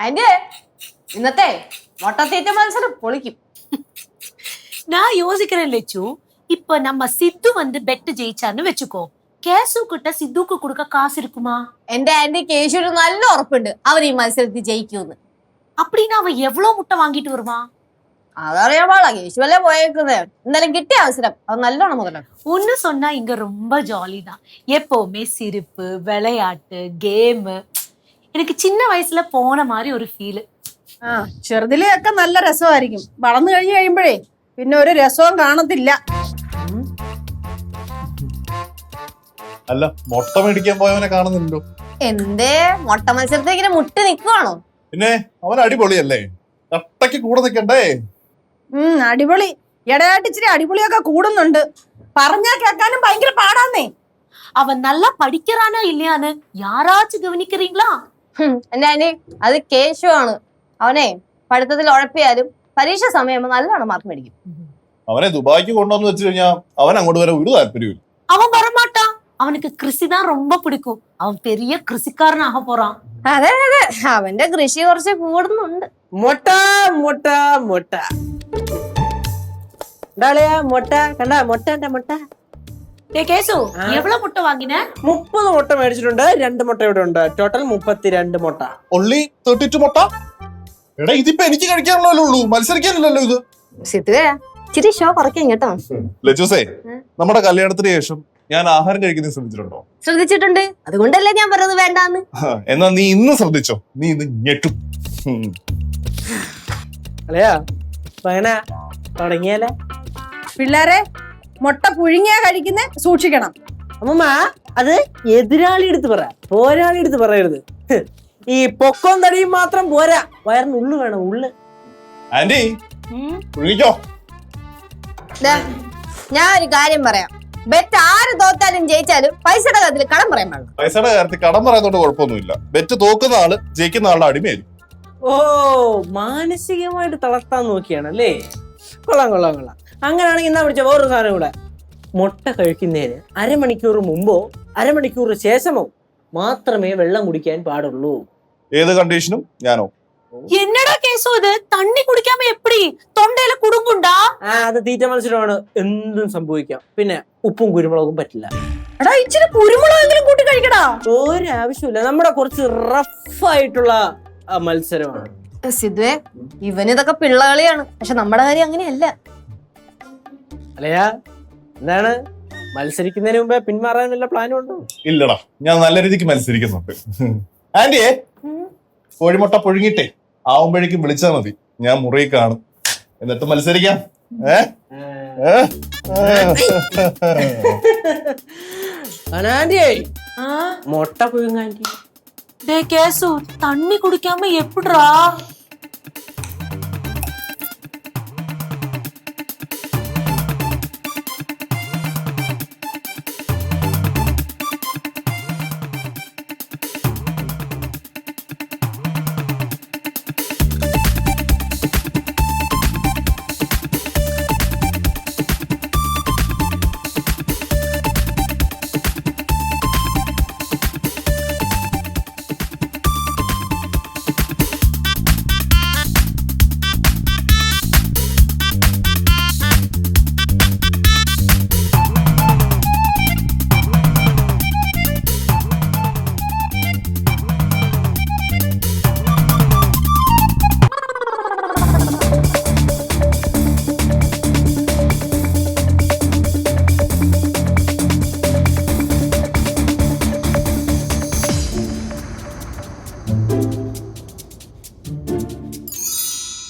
അതിന്റെ ഇന്നത്തെ മുട്ടത്തീറ്റ മത്സരം പൊളിക്കും. நான் யோசிக்கிறேன் லட்சு. இப்ப நம்ம சித்து வந்து பெட் ஜெயிச்சான்னு வெச்சுக்கோ, கேசு கிட்ட சித்துக்கு கொடுக்க காசு இருக்குமா? എന്റെ ആന്റി കേശുവിന് നല്ല ഉറപ്പുണ്ട് അവൻ ഈ മത്സരത്തിൽ ജയിക്കുമെന്ന്. அப்படின்னா அவன் எவ்வளவு முட்டை வாங்கிட்டு வருவான்? അതറിയാൻ പാടാ, കേശുവല്ലേ പോയേക്കുന്നത്. എന്തായാലും കിട്ടിയ അവസരം അത് നല്ലോണം മുതലാണ്. ஒன்னு சொன்னா இங்க ரொம்ப ஜாலி தான். எப்பவுமே சிரிப்பு, விளையாட்டு, கேம். எனக்கு சின்ன வயசுல போன மாதிரி ஒரு ஃபீல். ചെറുതിലെയൊക്കെ നല്ല രസമായിരിക്കും. വളർന്നു കഴിഞ്ഞു കഴിയുമ്പോഴേ പിന്നെ ഒരു രസവും കാണത്തില്ല. അല്ല, മുട്ട മേടിക്കാൻ പോയവനെ കാണുന്നുണ്ടോ? എന്തേ മുട്ട മത്സരത്തിൽ ഇങ്ങനെ മുട്ടി നിക്കുവാണോ? പിന്നെ അവൻ അടിപൊളിയല്ലേ, കട്ടയ്ക്ക് കൂടെ നിക്കണ്ടേ? അടിപൊളി. ഇടയായിട്ട് ഇച്ചിരി അടിപൊളിയൊക്കെ കൂടുന്നുണ്ട്. പറഞ്ഞാ കേൾക്കാനും ഭയങ്കര പാടാന്നേ. அவன் நல்லா படிக்கிறானா இல்லையான்னு யாராச்சும் கவனிக்கிறீங்களா? എന്റെ ആന്റി അത് കേശു ആണ്. അവനെ പഠിത്തത്തിൽ ഉഴപ്പിയാലും പരീക്ഷ സമയം നല്ലോണം മാർക്ക് മേടിക്കും. അവനെ ദുബായിക്ക് കൊണ്ടുവന്ന് വെച്ച് കഴിഞ്ഞാൽ അവൻ അങ്ങോട്ട് വരാൻ ഒരു താല്പര്യമില്ല. அவன் வரமாட்டான். அவனுக்கு கிருஷி தான் ரொம்ப பிடிக்கும். அவன் பெரிய கிருஷிக்காரன் ஆக போறான். അതെ അതെ, അവന്റെ കൃഷി കുറച്ച് കൂടുന്നുണ്ട്. മുട്ട മുട്ട മുട്ട എന്താളിയാ മുട്ട കണ്ട മുട്ട டேய் கேசு, எவ்வளவு முட்டை வாங்கின? 30 മുട്ട മേടിച്ചിട്ടുണ്ട്. 2 മുട്ട ഇവിടെ ഉണ്ട്. ടോട്ടൽ 32 മുട്ട. ഒള്ളി 32 മുട്ട. എടാ, ഇതിപ്പോ എനിക്ക് കഴിക്കാനുള്ളതല്ലേ ഉള്ളൂ, മത്സരിക്കാനില്ലല്ലോ ഇത്. സിത്തുവേ ഇച്ചിരി ഷോ കുറയ്ക്കാം കേട്ടോ. ലജൂസേ, നമ്മുടെ കല്യാണത്തിന് ശേഷം ഞാൻ ആഹാരം കഴിക്കുന്നത് ശ്രദ്ധിച്ചിട്ടുണ്ടോ? ശ്രദ്ധിച്ചിട്ടുണ്ട്, അതുകൊണ്ടല്ലേ ഞാൻ പറഞ്ഞത് വേണ്ടാന്ന്. എന്നാ നീ ഇന്ന് ശ്രദ്ധിച്ചോ, നീ ഇന്ന് ഞെട്ടും. അല്ലയാ അങ്ങനെ തുടങ്ങിയാലേ. പിള്ളേരെ, മുട്ട പുഴുങ്ങിയാ കഴിക്കുന്നേ സൂക്ഷിക്കണം. അമ്മമ്മ അത് എതിരാളി എടുത്ത് പറ, പോരാളി എടുത്ത് പറയരുത്. ഈ പൊക്കവും തടിയും മാത്രം പോരാ, വയറിന് ഉള്ളു വേണം, ഉള്ളു. ആന്റി പുഴുങ്ങിക്കോ. ഞാൻ ഒരു കാര്യം പറയാം, ബെറ്റ് ആര് തോറ്റാലും ജയിച്ചാലും പൈസയുടെ കാര്യത്തിൽ കടം പറയാൻ പാടില്ല. പൈസയുടെ കാര്യത്തിൽ കടം പറയുന്നതുകൊണ്ട് കുഴപ്പമൊന്നുമില്ല. ബെറ്റ് തോക്കുന്ന ആള് ജയിക്കുന്ന ആളുടെ അടിമയായിരിക്കും. ഓ, മാനസികമായിട്ട് തളർത്താൻ നോക്കിയാണല്ലേ. കൊള്ളാം കൊള്ളാം കൊള്ളാം. അങ്ങനെയാണെങ്കിൽ എന്നാ വിളിച്ച വേറൊരു സാധനം കൂടെ. മുട്ട കഴിക്കുന്നതിന് അരമണിക്കൂർ മുമ്പോ അരമണിക്കൂർ ശേഷമോ മാത്രമേ വെള്ളം കുടിക്കാൻ പാടുള്ളൂ. ഏത് കണ്ടീഷനും ഞാനോ? என்னடா கேசு இது? தண்ணி குடிக்காம எப்படி? தொண்டையில குடுங்குண்டா? അത് തീറ്റ മത്സരമാണ്, എന്തും സംഭവിക്കാം. പിന്നെ ഉപ്പും കുരുമുളകും പറ്റില്ല. എടാ, ഇച്ചിരി കുരുമുളകെങ്കിലും കൂട്ടി കഴിക്കടാ. ഒരാവശ്യമില്ല, നമ്മുടെ കുറച്ച് റഫ് ആയിട്ടുള്ള മത്സരമാണ്. സിദ്ധുവേ, ഇവനിതൊക്കെ പിള്ളകളിയാണ്, പക്ഷെ നമ്മുടെ കാര്യം അങ്ങനെയല്ല. അല്ലയാ, എന്താണ് മത്സരിക്കുന്നതിന് മുമ്പേ പിന്മാറാൻ വല്ല പ്ലാനും ഉണ്ടോ? ഇല്ലടാ, ഞാൻ നല്ല രീതിക്ക് മത്സരിക്കുന്നുണ്ട്. ആന്റിയെ, കോഴിമുട്ട പുഴുങ്ങിട്ടേ ആവുമ്പോഴേക്കും വിളിച്ചാൽ മതി, ഞാൻ മുറിയിൽ കാണും. എന്നിട്ട് മത്സരിക്കാം. ആന്റിയേ, മുട്ട പുഴുങ്ങാൻറ്റി. டேய் கேசு, தண்ணி குடிக்காம எப்படிடா?